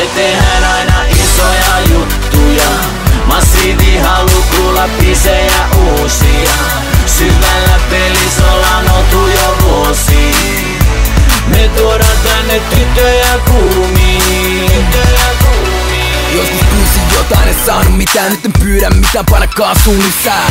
Me tehdään aina isoja juttuja. Massiivi halu kuulla biisejä uusia. Syvällä pelissä ollaan oltu jo vuosia. Me tuodaan tänne tyttöjä kuumiin. Joskus pyysin jotain, en saanut mitään, nyt en pyydä mitään, paina kaasuun lisää.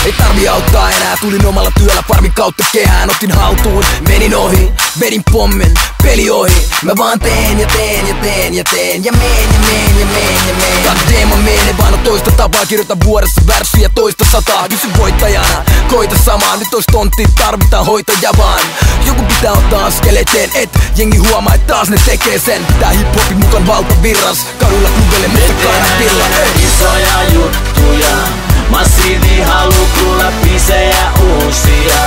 Ei tarvi auttaa enää, tulin omalla työllä farmin kautta kehään. Otin haltuun, menin ohi, vedin pommin, peli ohi. Mä vaan teen ja teen ja teen ja teen ja meen ja meen ja meen ja meen. Goddamm, mene vaan toista tapaa, kirjoitan vuodessa värssyjä toista sataa. Kysy voittajana, koita samaa, nyt ois tontti, tarvitaan hoitaja vaan. Joku pitää ottaa askel eteen, et jengi huomaa, et taas ne tekee sen. Pitää hiphopin mukaan valtavirras, kadulla klubelle musta kainatilla. Isoja juttuja, massiivi halu kuulla biisejä uusia.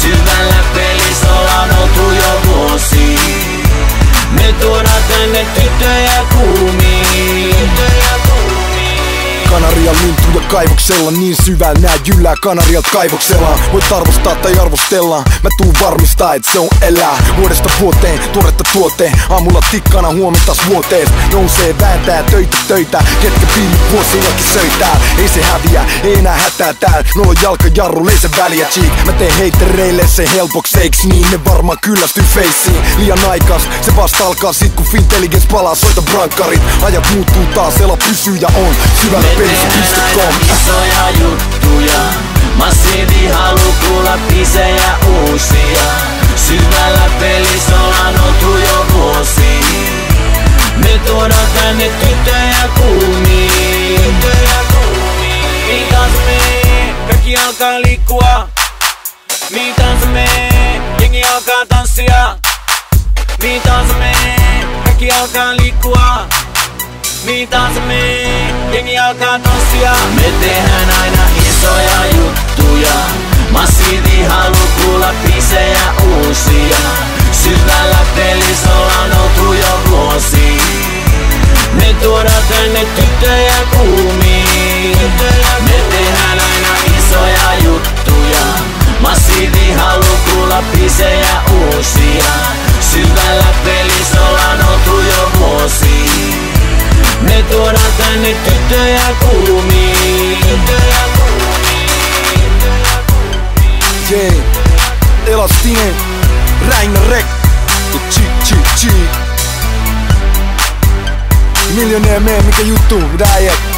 Syvällä pelissä ollaan oltu jo vuosia. Me tuodaan tänne tyttöjä kuumiin. Kanaria lintuja kaivoksella, niin syvällä nää jyllää Kanarialta kaivoksella. Voit arvostaa tai arvostella, mä tuun varmistaa et se on elää. Vuodesta vuoteen, tuoretta tuoteen, aamulla tikkana huomentas vuotees. Nousee, vääntää töitä, ketkä viime vuosillakin söitää. Ei se häviä, ei enää hätää tääl, no jalkajarru, ei se väliä cheek. Mä teen heittereille se helpoks, eiks niin, ne varmaan kyllästyy feissiin. Liian aikas, se vasta alkaa sit kun Fintelligence palaa, soita brankkarit. Ajat muuttuu taas, ela pysyy ja on syvällä pelissä. Isoja juttuja, massiivi halu kuulla biisejä uusia. Syvällä pelissä ollaan oltu jo vuosia. Me tuodaan tänne tyttöjä kuumiin. Mitäs me, kaikki alkaa liikkua. Mitäs me, jengi alkaa tanssia. Mitäs me, kaikki alkaa liikkua. Mitäs me, jengi alkaa tanssia. Me tehdään aina isoja juttuja. Massiivi halu kuulla biisejä uusia. Syvällä pelissä ollaan oltu jo vuosia. Me tuodaan tänne tyttöjä kuumiin. Me tehdään aina isoja juttuja. Massiivi halu kuulla biisejä uusia. Syvällä pelissä ollaan oltu jo vuosia. Me tuodaan tänne tyttöjä kuumiin. Jee, Elastinen, Räinä Rek ja Chi. Miljonäär mee, mikä juttu, mitä äijät?